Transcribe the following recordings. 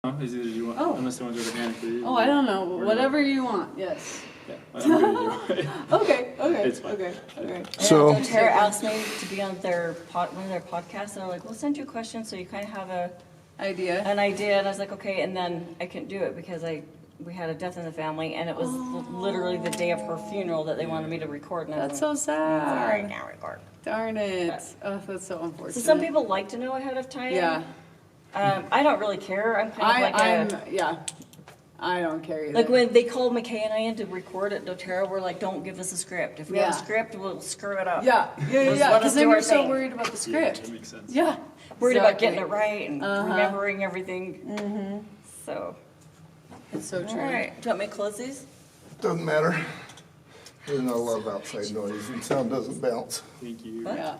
Is either you want, unless you want to do it organically. Oh, I don't know. Whatever you want. Yes. Yeah, I'm good either way. Okay. It's fine. Okay. So Tara asked me to be on one of their podcasts, and they're like, "We'll send you questions so you kind of have an idea." And I was like, "Okay," and then I couldn't do it because we had a death in the family, and it was literally the day of her funeral that they wanted me to record. And That's so sad. Sorry, I can't record. Darn it. Oh, that's so unfortunate. So some people like to know ahead of time. Yeah. I don't really care. I'm kind of I don't care either. like when they called McKay and I in to record at doTERRA, we're like, don't give us a script. If we have a script, we'll screw it up. Yeah. Because then you're so worried about the script. That makes sense. Yeah. Worried about getting it right and remembering everything. Mm-hmm. So. It's so true. All right. Do you want me to close these? Doesn't matter. There's not a lot of outside noise and sound doesn't bounce. Thank you. What? Yeah.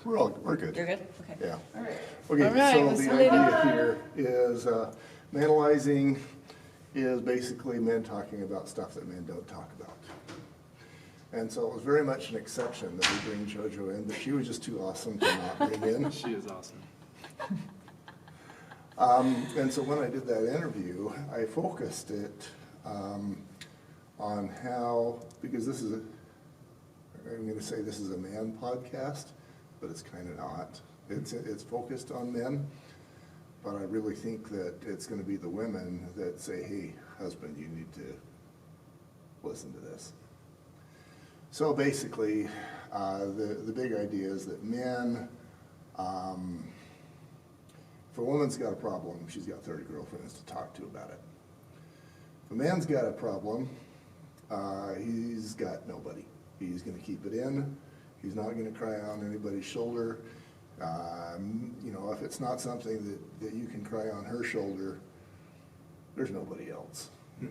We're good. You're good? Okay. Yeah. All right. Okay, All right, so we'll see the you later. idea here is manalizing is basically men talking about stuff that men don't talk about. And so it was very much an exception that we bring JoJo in, but she was just too awesome to not bring in. She is awesome. And so when I did that interview, I focused it on how, because I'm going to say this is a man podcast, but it's kind of not. It's focused on men, but I really think that it's going to be the women that say, hey, husband, you need to listen to this. So basically, the big idea is that men, if a woman's got a problem, she's got 30 girlfriends to talk to about it. If a man's got a problem, he's got nobody. He's going to keep it in. He's not going to cry on anybody's shoulder. If it's not something that you can cry on her shoulder, there's nobody else. You're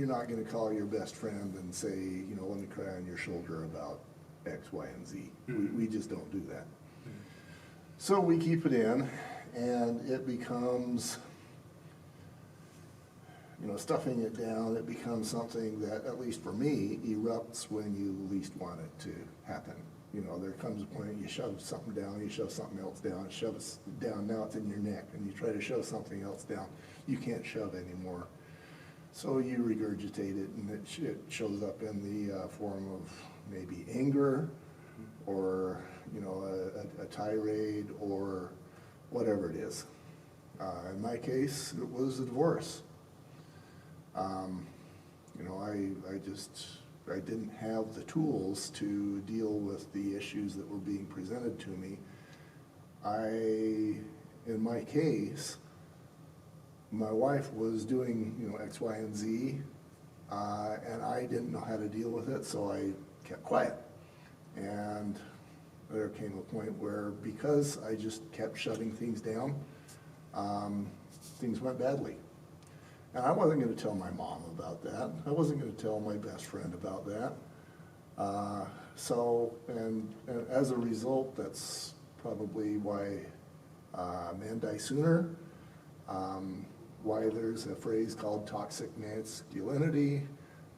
not going to call your best friend and say, let me cry on your shoulder about X, Y, and Z. We just don't do that. So we keep it in, and it becomes, stuffing it down, it becomes something that, at least for me, erupts when you least want it to happen. There comes a point you shove something down, you shove something else down, shove it down, now it's in your neck, and you try to shove something else down. You can't shove anymore. So you regurgitate it, and it shows up in the form of maybe anger, or a tirade, or whatever it is. In my case, it was a divorce. I didn't have the tools to deal with the issues that were being presented to me. In my case, my wife was doing, X, Y, and Z, and I didn't know how to deal with it, so I kept quiet. And there came a point where, because I just kept shutting things down, things went badly. And I wasn't going to tell my mom about that. I wasn't going to tell my best friend about that. And as a result, that's probably why men die sooner, why there's a phrase called toxic masculinity,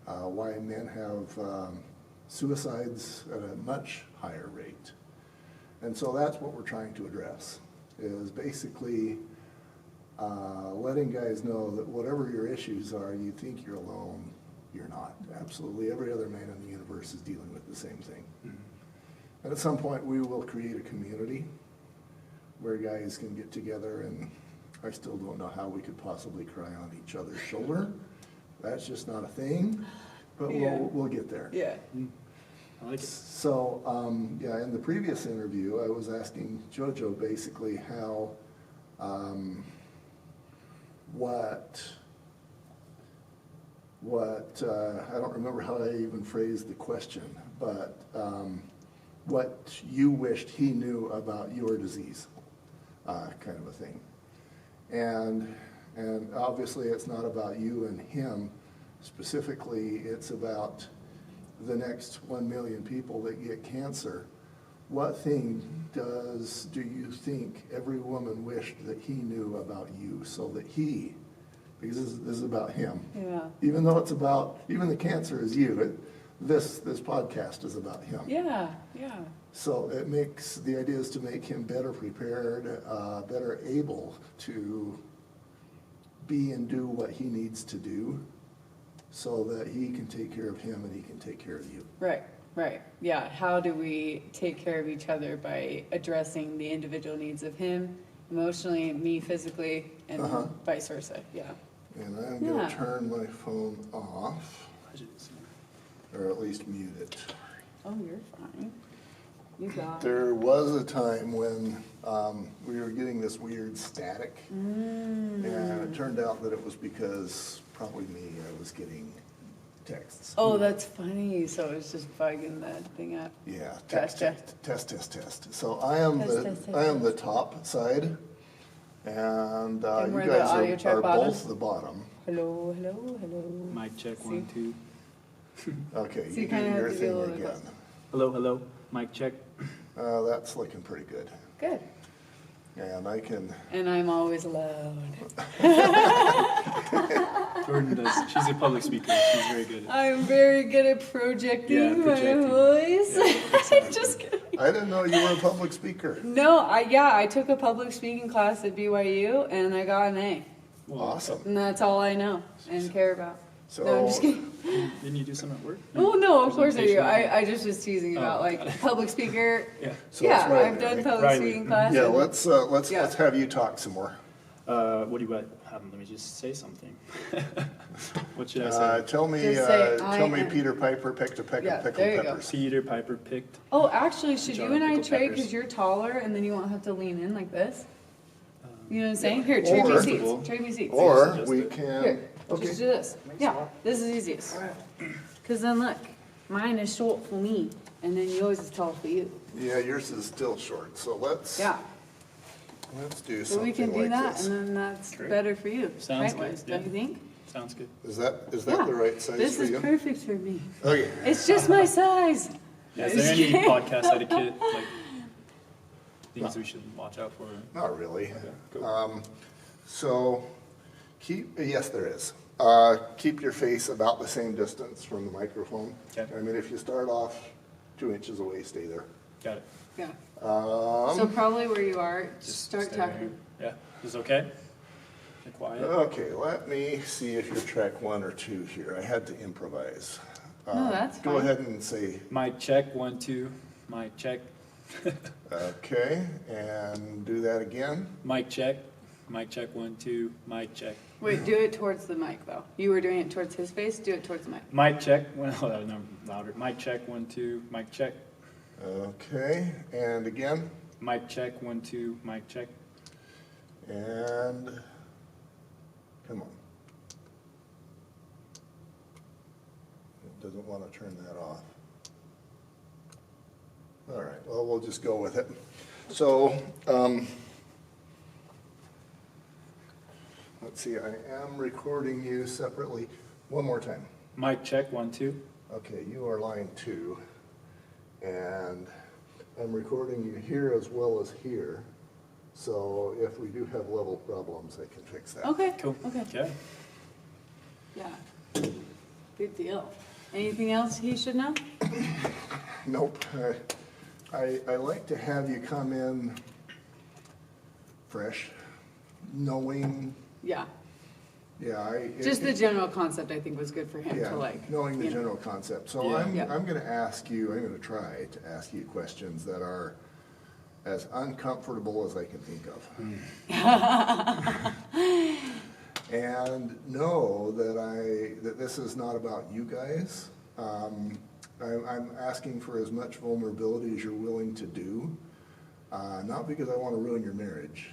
why men have suicides at a much higher rate. And so that's what we're trying to address, is basically letting guys know that whatever your issues are, you think you're alone, you're not. Absolutely every other man in the universe is dealing with the same thing. And at some point we will create a community where guys can get together, and I still don't know how we could possibly cry on each other's shoulder. That's just not a thing, but we'll get there. Yeah. I like it. So, in the previous interview, I was asking JoJo basically how, I don't remember how I even phrased the question, but what you wished he knew about your disease, kind of a thing. And obviously it's not about you and him specifically, it's about the next 1 million people that get cancer. What thing do you think every woman wished that he knew about you, so that he, because this is about him. Yeah. Even though even the cancer is you, this podcast is about him. Yeah, yeah. So the idea is to make him better prepared, better able to be and do what he needs to do so that he can take care of him and he can take care of you. Right, right. Yeah, how do we take care of each other by addressing the individual needs of him emotionally, me physically, and vice versa, yeah. And I'm gonna turn my phone off, or at least mute it. Oh, you're fine. You got it. There was a time when we were getting this weird static, and it turned out that it was because probably me, I was getting texts. Oh, that's funny. So it's just bugging that thing up. Yeah, Gotcha. test. So I am the top side, and And you we're the audio guys track are bottom? both the bottom. Hello, hello, hello. Mic check, See? 1, 2. Okay, So you you do kinda have your to be a thing little bit again. Hello, hello. Mic check. That's looking pretty good. Good. And I can, And I'm always loud. Jordan does. She's a public speaker. She's very good at I'm very good at projecting Yeah, projecting. my voice. Yeah, Just kidding. I didn't know you were a public speaker. No, I took a public speaking class at BYU and I got an A. Well, Awesome. And that's all I know and care about. So, No, I'm just kidding. Didn't you do something at work? Oh no, of course I do. Presentation? I just was teasing about Oh, like got it. public speaker. Yeah. so Yeah, it's Riley, I've done right? public Riley. speaking classes. Yeah, let's Yeah. have you talk some more. What do you want? Let me just say something. What should I say? Tell me, Just say, I tell me am- Peter Piper picked a peck Yeah, of pickled there you go. peppers. Peter Piper picked. Oh, actually, should Jar you of and I pickled trade peppers. because you're taller and then you won't have to lean in like this? You know what I'm saying? Here, trade me Or- seats. Trade me seats. Or Just we it. can, Here, okay, just do this. Yeah, this is easiest. Because then look, mine is short for me, and then yours is tall for you. yeah, yours is still short, so let's Yeah, do so we can something do like that, this. and then that's Great. better for you. Sounds good, Height-wise, don't yeah. you think? Sounds good. Is that Yeah. the right size This for is you? perfect for me. Okay, It's just my size. Yeah, is there any podcast etiquette, like things we should watch out for? not really. Okay, cool. So yes, there is. Keep your face about the same distance from the microphone. Okay. I mean, if you start off 2 inches away, stay there. Got it. Yeah. So probably where you are, just Just start stay talking. Yeah. Is this okay? Be quiet. Okay, let me see if you're track 1 or 2 here. I had to improvise. No, that's Go fine. ahead and say, Mic check, 1, 2. Mic check. okay, and do that again. Mic check. Mic check, 1, 2. Mic check. Wait, do it towards the mic though. You were doing it towards his face, do it towards the mic. Mic check. Well, that was louder. Mic check, 1, 2. Mic check. Okay, and again, Mic check, 1, 2. Mic check. and come on. It doesn't want to turn that off. All right, well, we'll just go with it. So, let's see, I am recording you separately. One more time. Mic check, 1, 2. Okay, you are line 2, and I'm recording you here as well as here. So if we do have level problems, I can fix that. Okay, Cool. okay, Okay. yeah. Good deal. Anything else he should know? Nope. I like to have you come in fresh, knowing, Yeah, yeah. just the general concept I think was good for him Yeah, to like. knowing the you know. general concept. So Yeah. Yeah. I'm gonna try to ask you questions that are as uncomfortable as I can think of. And know that this is not about you guys. I'm asking for as much vulnerability as you're willing to do. Not because I want to ruin your marriage,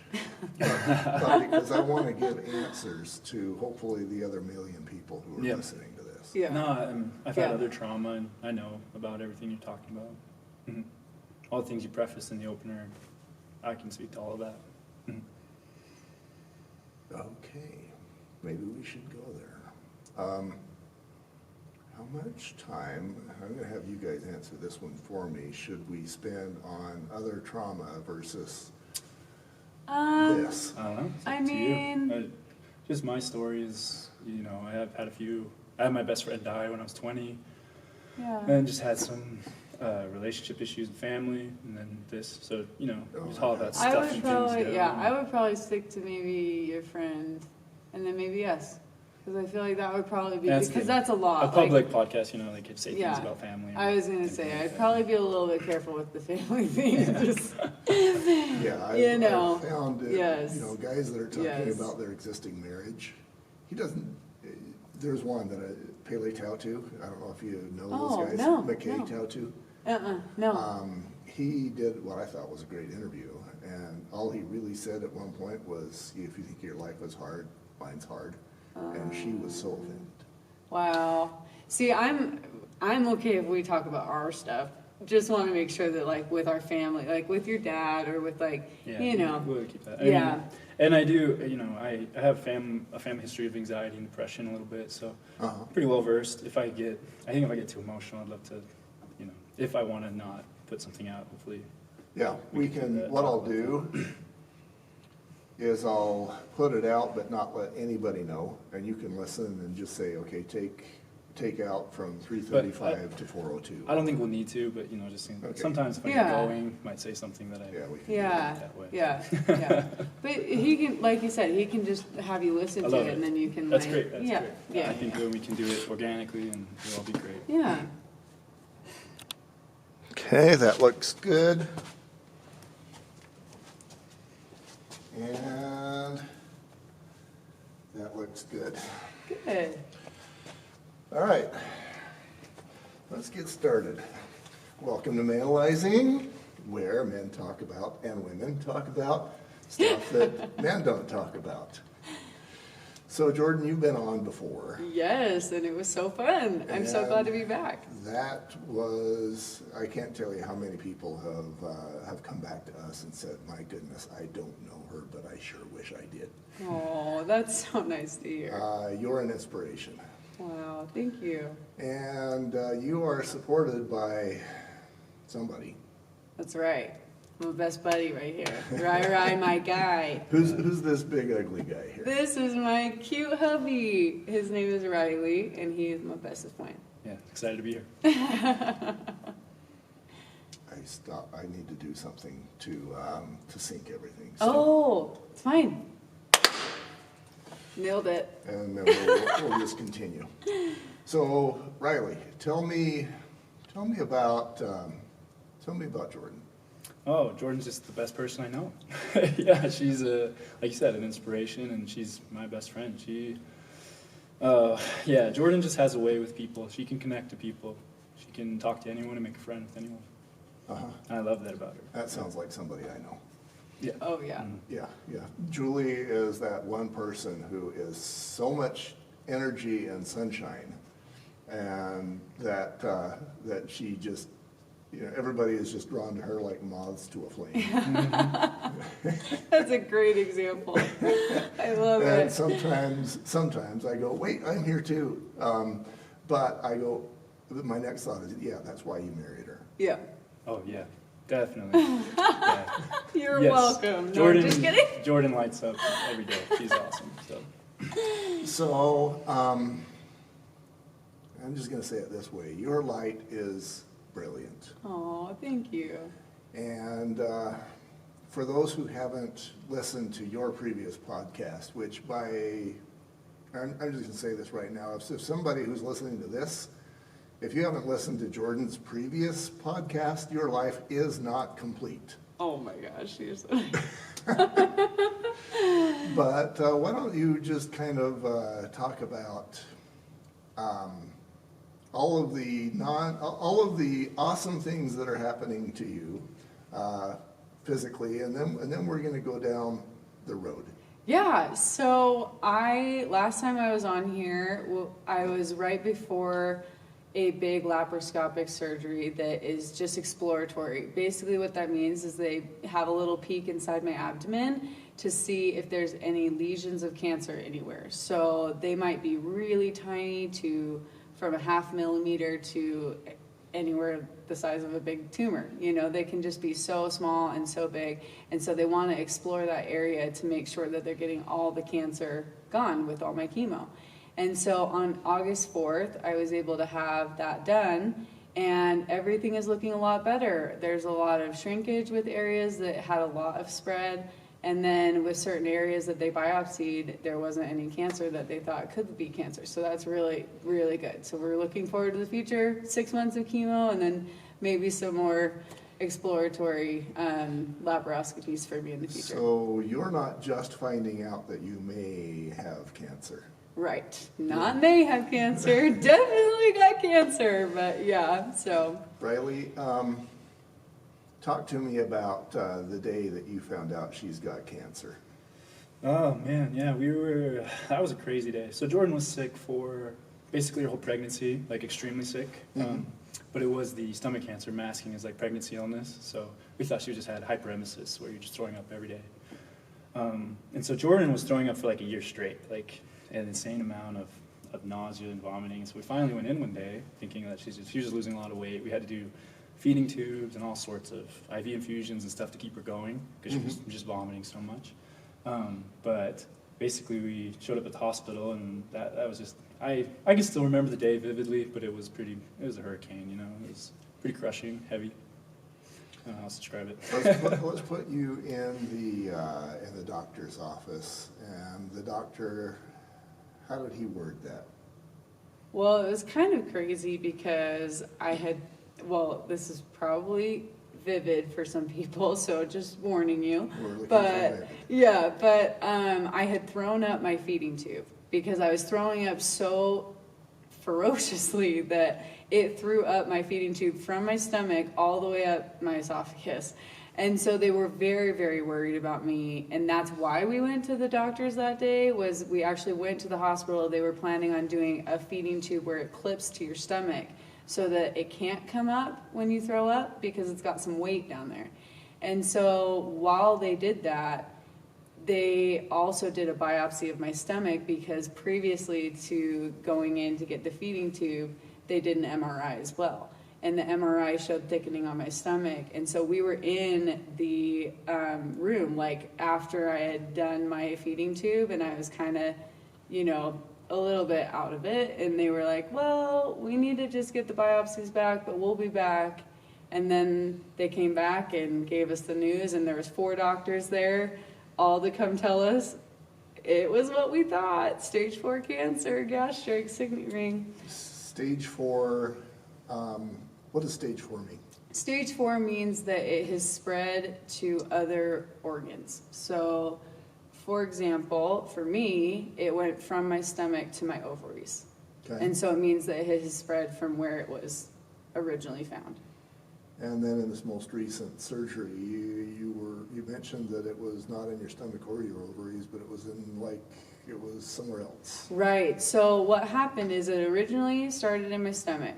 but because I want to give answers to hopefully the other million people who are Yeah. listening to this. Yeah. No, I've had Yeah. other trauma, and I know about everything you're talking about. Mhm. All the things you preface in the opener, I can speak to all of that. Mhm. Okay, maybe we should go there. How much time, I'm gonna have you guys answer this one for me, should we spend on other trauma versus this? I don't know. It's I up to you. mean- Just my story is, I have had a few. I had my best friend die when I was 20. Yeah. And just had some relationship issues with family, and then this. So, just all that I stuff would and probably, things. I would probably stick to maybe your friend, and then maybe us, because I feel like that would probably be, That's because good. that's a lot. A public podcast, they could say Yeah. things about family. I was gonna and say, things I'd like that. probably be a little bit careful with the family thing, just, Yeah, I've found, yes. guys that are talking Yes. about their existing marriage. He doesn't, there's one that Pele Tautu, I don't know if you know Oh, those guys. no, McKay no. Tautu. no. He did what I thought was a great interview, and all he really said at one point was, if you think your life is hard, mine's hard. And she was so offended. Wow. See, I'm okay if we talk about our stuff. Just want to make sure that, like, with our family, like with your dad or with, like, We'll keep that. Yeah. And I do, I have a family history of anxiety and depression a little bit, so pretty well versed. I think if I get too emotional, I'd love to, if I want to not put something out, hopefully. Yeah, we can, what I'll do is I'll put it out but not let anybody know, and you can listen and just say, okay, take out from 335 to 402. I don't think we'll need to, but just sometimes if I get going, might say something that I we can do Yeah, it. that way. yeah. But he can, like you said, he can just have you listen I to love it, and then you can, That's like, great. That's yeah, great. yeah. I think we can do it organically, and it'll all be great. Yeah. Okay, that looks good. And that looks good. Good. All right, let's get started. Welcome to Manalizing, where men talk about and women talk about stuff that men don't talk about. So Jordan, you've been on before. Yes, and it was so fun. I'm so glad to be back. That was, I can't tell you how many people have come back to us and said, my goodness, I don't know her, but I sure wish I did. Oh, that's so nice to hear. You're an inspiration. Wow, thank you. And you are supported by somebody. That's right. My best buddy right here. Rai, my guy. Who's this big ugly guy here? This is my cute hubby. His name is Riley, and he is my bestest friend. Yeah, excited to be here. I need to do something to sync everything. Oh, it's fine. Nailed it. And then we'll just continue. So Riley, tell me about Jordan. Oh, Jordan's just the best person I know. Yeah, she's like you said, an inspiration, and she's my best friend. Jordan just has a way with people. She can connect to people. She can talk to anyone and make a friend with anyone. And I love that about her. That sounds like somebody I know. Yeah. Oh, yeah. Yeah. Julie is that one person who is so much energy and sunshine, and that she just, everybody is just drawn to her like moths to a flame. That's a great example. I love And it. sometimes I go, wait, I'm here too. But I go, my next thought is, yeah, that's why you married her. Yeah. Oh, yeah, definitely. Yeah. You're Yes. welcome. No, Jordan, just kidding. Jordan lights up every day. She's awesome. So, I'm just going to say it this way. Your light is brilliant. Oh, thank you. And for those who haven't listened to your previous podcast, which I'm just going to say this right now. If somebody who's listening to this, if you haven't listened to Jordan's previous podcast, your life is not complete. Oh my gosh, you're so But why don't you just kind of talk about all of the awesome things that are happening to you physically, and then we're going to go down the road. Yeah, so last time I was on here, I was right before a big laparoscopic surgery that is just exploratory. Basically what that means is they have a little peek inside my abdomen to see if there's any lesions of cancer anywhere. So they might be really tiny from a 0.5 millimeter to anywhere the size of a big tumor. They can just be so small and so big. And so they want to explore that area to make sure that they're getting all the cancer gone with all my chemo. And so on August 4th, I was able to have that done, and everything is looking a lot better. There's a lot of shrinkage with areas that had a lot of spread, and then with certain areas that they biopsied, there wasn't any cancer that they thought could be cancer. So that's really, really good. So we're looking forward to the future, 6 months of chemo, and then maybe some more exploratory laparoscopies for me in the future. So you're not just finding out that you may have cancer. Right. Not may have cancer. Definitely got cancer, but yeah, so. Riley, talk to me about the day that you found out she's got cancer. Oh man, yeah, that was a crazy day. So Jordan was sick for basically her whole pregnancy, like extremely sick. But it was the stomach cancer masking as like pregnancy illness. So we thought she just had hyperemesis, where you're just throwing up every day. And so Jordan was throwing up for like a year straight, like an insane amount of nausea and vomiting. So we finally went in one day thinking that she was just losing a lot of weight. We had to do feeding tubes and all sorts of IV infusions and stuff to keep her going because she was just vomiting so much. But basically we showed up at the hospital, and that was just, I can still remember the day vividly, but it was a hurricane, you know, it was pretty crushing, heavy. I don't know how else to describe it. Let's put you in the doctor's office, and the doctor, how did he word that? Well, it was kind of crazy because this is probably vivid for some people, so just warning you. But I had thrown up my feeding tube because I was throwing up so ferociously that it threw up my feeding tube from my stomach all the way up my esophagus. And so they were very, very worried about me, and that's why we went to the doctors that day. Was we actually went to the hospital. They were planning on doing a feeding tube where it clips to your stomach so that it can't come up when you throw up because it's got some weight down there. And so while they did that, they also did a biopsy of my stomach because previously to going in to get the feeding tube, they did an MRI as well. And the MRI showed thickening on my stomach. And so we were in the room, like after I had done my feeding tube, and I was kind of, a little bit out of it. And they were like, well, we need to just get the biopsies back, but we'll be back. And then they came back and gave us the news, and there was 4 doctors there, all to come tell us it was what we thought, stage 4 cancer, gastric, signet ring. Stage 4, what does stage 4 mean? Stage 4 means that it has spread to other organs. So, for example, for me, it went from my stomach to my ovaries. Okay. And so it means that it has spread from where it was originally found. And then in this most recent surgery, you mentioned that it was not in your stomach or your ovaries, but it was it was somewhere else. Right. So what happened is it originally started in my stomach,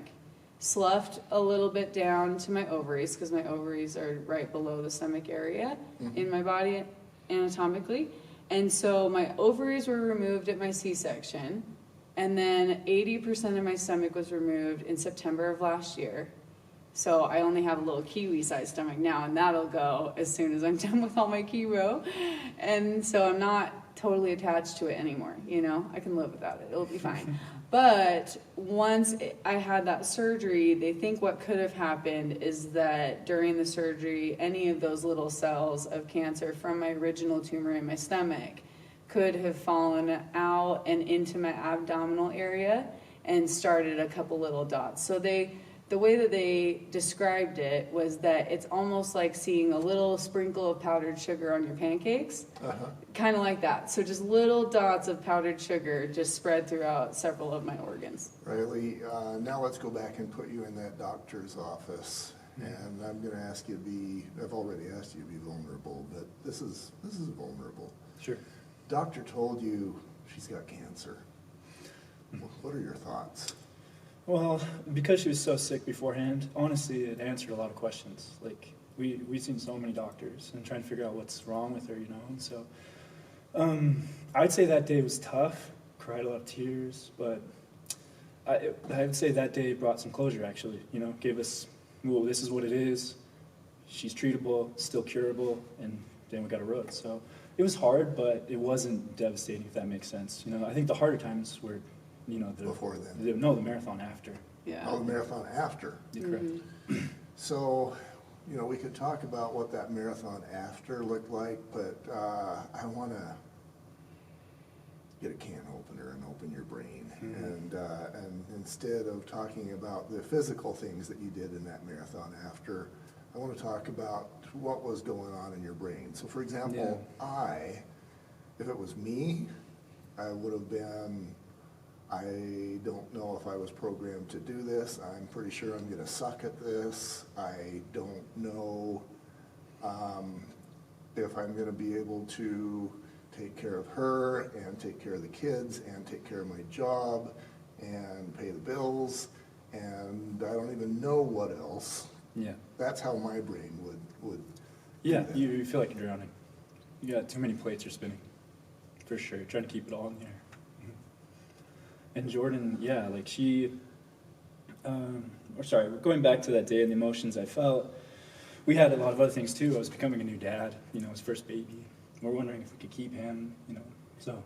sloughed a little bit down to my ovaries, because my ovaries are right below the stomach area in my body anatomically. And so my ovaries were removed at my C-section, and then 80% of my stomach was removed in September of last year. So I only have a little kiwi-sized stomach now, and that'll go as soon as I'm done with all my chemo. And so I'm not totally attached to it anymore, I can live without it. It'll be fine. But once I had that surgery, they think what could have happened is that during the surgery, any of those little cells of cancer from my original tumor in my stomach could have fallen out and into my abdominal area and started a couple little dots. So the way that they described it was that it's almost like seeing a little sprinkle of powdered sugar on your pancakes, kind of like that. So just little dots of powdered sugar just spread throughout several of my organs. Riley, now let's go back and put you in that doctor's office. And I'm going to ask you I've already asked you to be vulnerable, but this is vulnerable. Sure. Doctor told you she's got cancer. What are your thoughts? Well, because she was so sick beforehand, honestly, it answered a lot of questions. Like, we've seen so many doctors and trying to figure out what's wrong with her, and so I'd say that day was tough, cried a lot of tears, but I would say that day brought some closure, actually, gave us, well, this is what it is, she's treatable, still curable, and then we got a road. So it was hard, but it wasn't devastating, if that makes sense. I think the harder times were you know, Before then. the marathon after. Yeah. Oh, the marathon after. You're correct. So, you know, we could talk about what that marathon after looked like, but I want to get a can opener and open your brain. And instead of talking about the physical things that you did in that marathon after, I want to talk about what was going on in your brain. So, for example, if it was me, I would have been, I don't know if I was programmed to do this. I'm pretty sure I'm going to suck at this. I don't know if I'm going to be able to take care of her and take care of the kids and take care of my job and pay the bills, and I don't even know what else. Yeah. That's how my brain would Yeah, do that. you feel like you're drowning. You got too many plates you're spinning, for sure. Trying to keep it all in the air. And Jordan, yeah, like she, going back to that day and the emotions I felt, we had a lot of other things too. I was becoming a new dad, you know, his first baby. We're wondering if we could keep him, you know, so